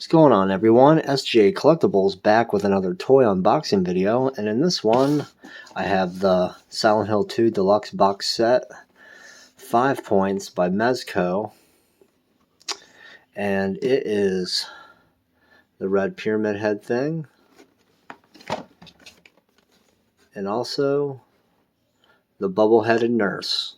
What's going on, everyone? SGA Collectibles back with another toy unboxing video, and in this one I have the Silent Hill 2 Deluxe box set 5 points by Mezco, and it is the red pyramid head thing and also the bubble-headed nurse.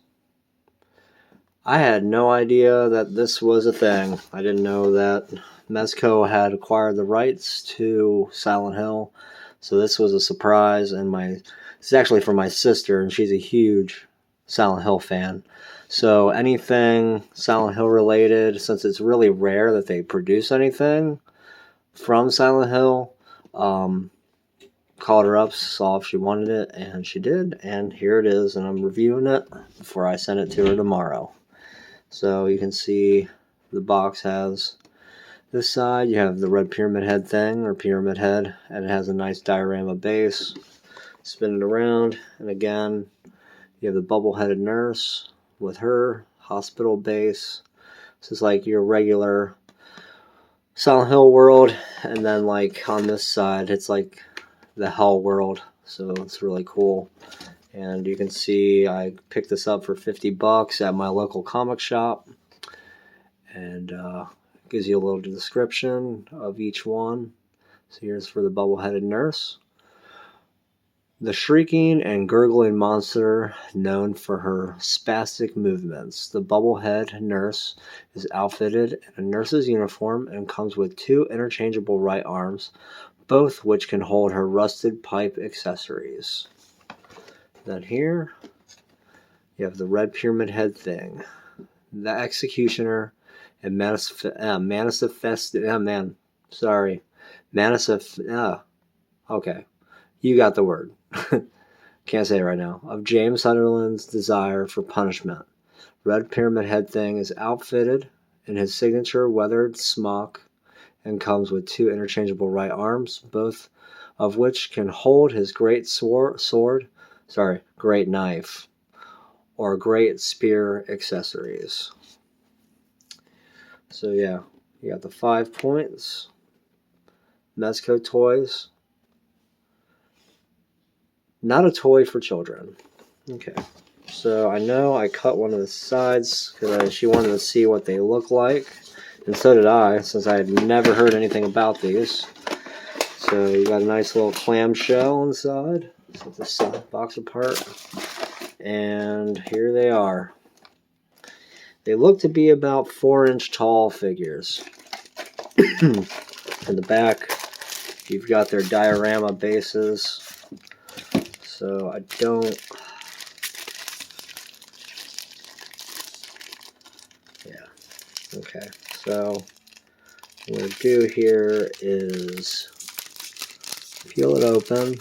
I had no idea that this was a thing. I didn't know that Mezco had acquired the rights to Silent Hill, so this was a surprise. And it's actually for my sister, and she's a huge Silent Hill fan. So anything Silent Hill related, since it's really rare that they produce anything from Silent Hill, called her up, saw if she wanted it, and she did. And here it is, and I'm reviewing it before I send it to her tomorrow. So you can see the box has this side, you have the red pyramid head thing, or pyramid head, and it has a nice diorama base. Spin it around, and again, you have the bubble-headed nurse with her hospital base. This is like your regular Silent Hill world, and then like on this side, it's like the Hell world, so it's really cool. And you can see I picked this up for $50 at my local comic shop, and gives you a little description of each one. So here's for the bubble-headed nurse. The shrieking and gurgling monster known for her spastic movements. The bubble-head nurse is outfitted in a nurse's uniform and comes with 2 interchangeable right arms, both which can hold her rusted pipe accessories. Then here, you have the red pyramid head thing, the executioner, and okay, you got the word. Can't say it right now. Of James Sunderland's desire for punishment. Red pyramid head thing is outfitted in his signature weathered smock and comes with 2 interchangeable right arms, both of which can hold his great great knife or great spear accessories. So yeah, you got the 5 points. Mezco toys. Not a toy for children. Okay, so I know I cut one of the sides because she wanted to see what they look like, and so did I, since I had never heard anything about these. So you got a nice little clamshell inside. Set this box apart, and here they are. They look to be about 4-inch tall figures. In the back, you've got their diorama bases. So I don't... Yeah. Okay. So what I'm going to do here is peel it open.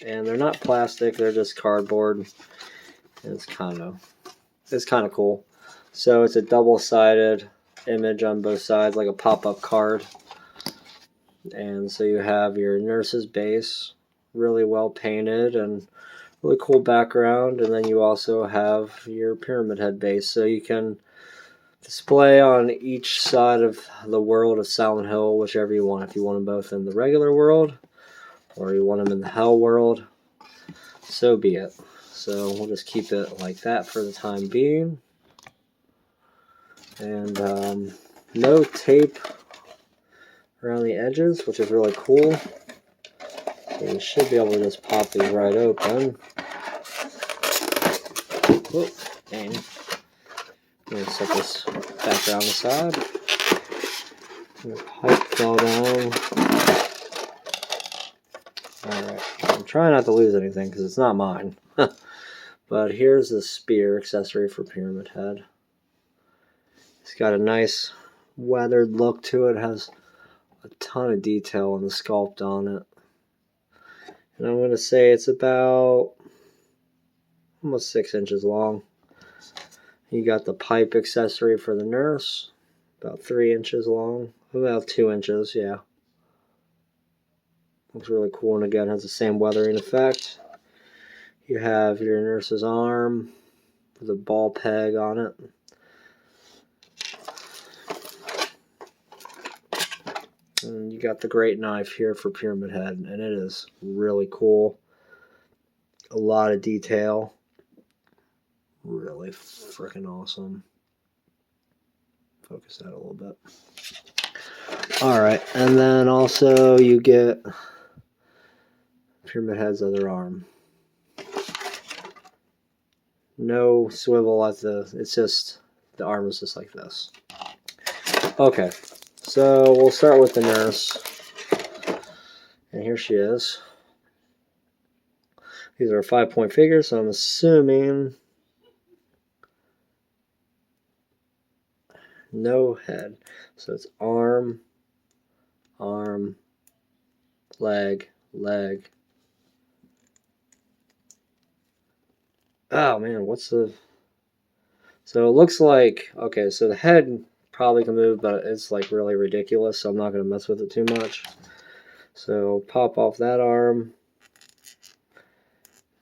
And they're not plastic, they're just cardboard. And it's kind of cool. So it's a double-sided image on both sides, like a pop-up card. And so you have your nurse's base, really well painted and really cool background, and then you also have your pyramid head base, so you can display on each side of the world of Silent Hill whichever you want. If you want them both in the regular world or you want them in the Hell world, so be it. So we'll just keep it like that for the time being. And no tape around the edges, which is really cool. So you should be able to just pop these right open. Whoop, dang. I'm going to set this back down the side. The pipe fell down. Alright, I'm trying not to lose anything because it's not mine. But here's the spear accessory for Pyramid Head. It's got a nice weathered look to it. It has a ton of detail in the sculpt on it. And I'm going to say it's about almost 6 inches long. You got the pipe accessory for the nurse, about 3 inches long. About 2 inches, yeah. Looks really cool, and again has the same weathering effect. You have your nurse's arm, with a ball peg on it. And you got the great knife here for Pyramid Head, and it is really cool. A lot of detail. Really freaking awesome. Focus that a little bit. Alright, and then also you get Pyramid Head's other arm. No swivel at it's just, the arm is just like this. Okay, so we'll start with the nurse. And here she is. These are 5-point figures, so I'm assuming no head. So it's arm, arm, leg, leg. Oh man, what's the... So it looks like, okay, so the head probably can move, but it's like really ridiculous, so I'm not going to mess with it too much. So pop off that arm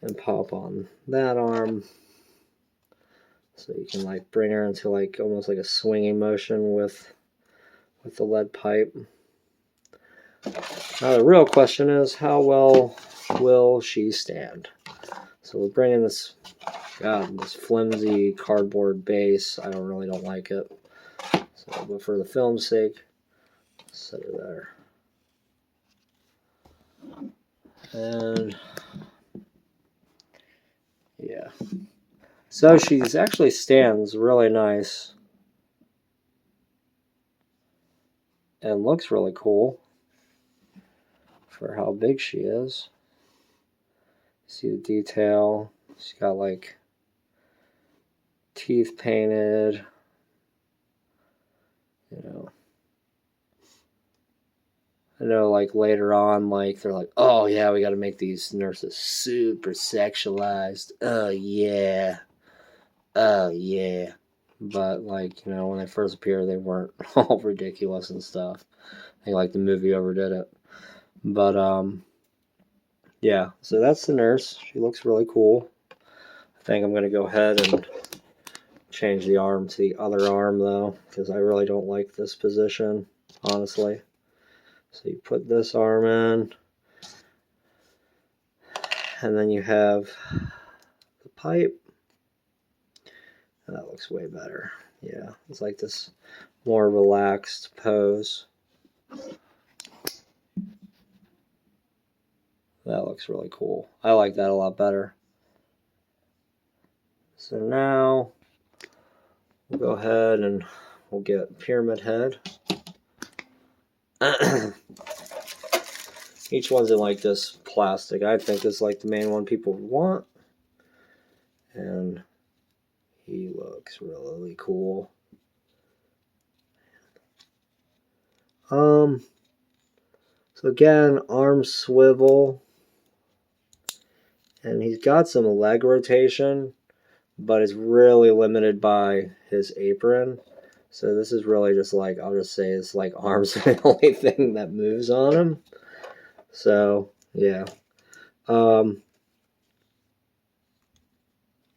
and pop on that arm. So you can like bring her into like almost like a swinging motion with the lead pipe. Now the real question is, how well will she stand? So we're bringing this, God, this flimsy cardboard base. I really don't like it. So, but for the film's sake, set it there. And yeah, so she's actually stands really nice and looks really cool for how big she is. See the detail. She's got like teeth painted, you know. I know like later on, like they're like, oh yeah, we got to make these nurses super sexualized. Oh yeah. Oh yeah. But like, you know, when they first appeared, they weren't all ridiculous and stuff. I think like the movie overdid it. But yeah, so that's the nurse. She looks really cool. I think I'm going to go ahead and change the arm to the other arm though, because I really don't like this position, honestly. So you put this arm in, and then you have the pipe. And that looks way better. Yeah, it's like this more relaxed pose. That looks really cool. I like that a lot better. So now we'll go ahead and we'll get Pyramid Head. Each one's in like this plastic. I think this is like the main one people want. And he looks really cool. So again, arm swivel. And he's got some leg rotation, but it's really limited by his apron. So this is really just like, I'll just say it's like arms are the only thing that moves on him. So, yeah.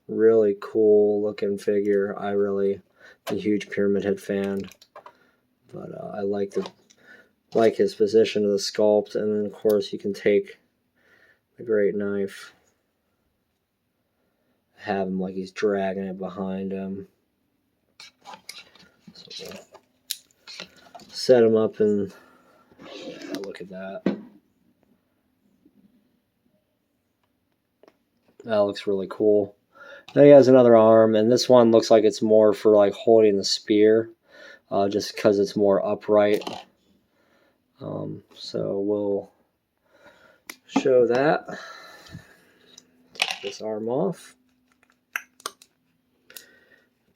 Really cool looking figure. I really am a huge Pyramid Head fan. But I like his position of the sculpt. And then, of course, you can take the great knife, have him like he's dragging it behind him. So we'll set him up and yeah, look at that. That looks really cool. Then he has another arm, and this one looks like it's more for like holding the spear, just because it's more upright. So we'll show that. Take this arm off.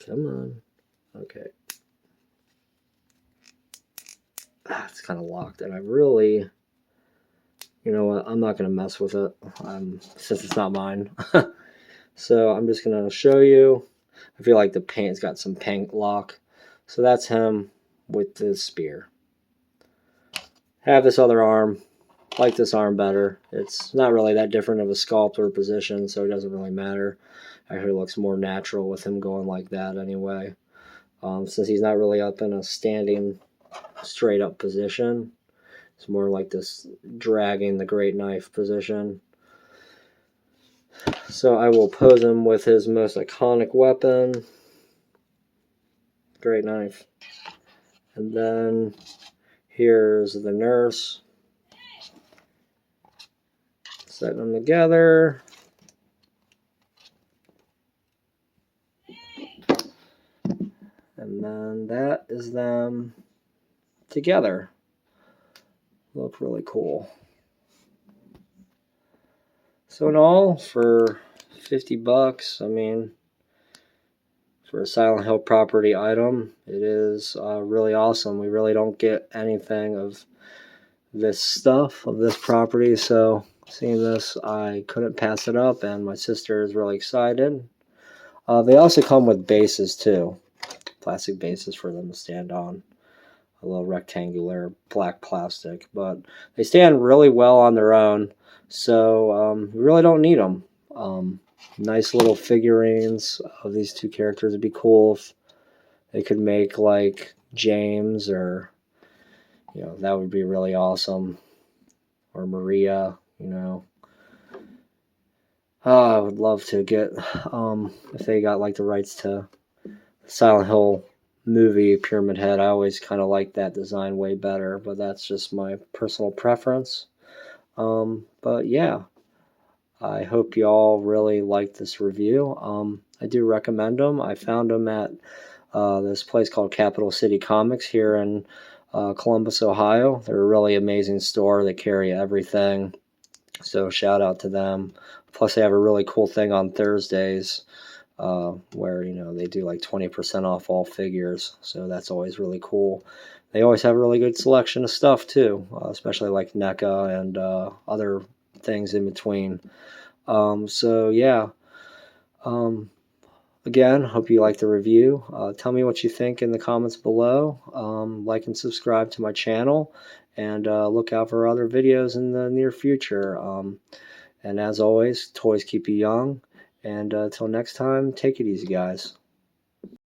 Come on. Okay. It's kind of locked, and I really, you know what, I'm not going to mess with it since it's not mine. So I'm just going to show you. I feel like the paint's got some paint lock. So that's him with the spear. Have this other arm. Like this arm better. It's not really that different of a sculpt or position, so it doesn't really matter. Actually looks more natural with him going like that anyway. Since he's not really up in a standing straight up position, it's more like this dragging the great knife position. So I will pose him with his most iconic weapon, great knife. And then here's the nurse, setting them together. And then that is them together. Look really cool. So in all, for 50 bucks, I mean, for a Silent Hill property item, it is really awesome. We really don't get anything of this stuff, of this property, so seeing this, I couldn't pass it up, and my sister is really excited. They also come with bases too, plastic bases for them to stand on. A little rectangular black plastic, but they stand really well on their own, so we really don't need them. Nice little figurines of these two characters. It'd be cool if they could make like James, or that would be really awesome, or Maria. I would love to get if they got like the rights to Silent Hill movie Pyramid Head. I always kind of like that design way better, but that's just my personal preference. But yeah, I hope y'all really liked this review. I do recommend them. I found them at this place called Capital City Comics here in Columbus, Ohio. They're a really amazing store. They carry everything, so shout out to them. Plus, they have a really cool thing on Thursdays where they do like 20% off all figures, so that's always really cool. They always have a really good selection of stuff too, especially like NECA and other things in between. So yeah, again, hope you like the review. Tell me what you think in the comments below. Like and subscribe to my channel, and look out for other videos in the near future. And as always, toys keep you young. And until next time, take it easy, guys.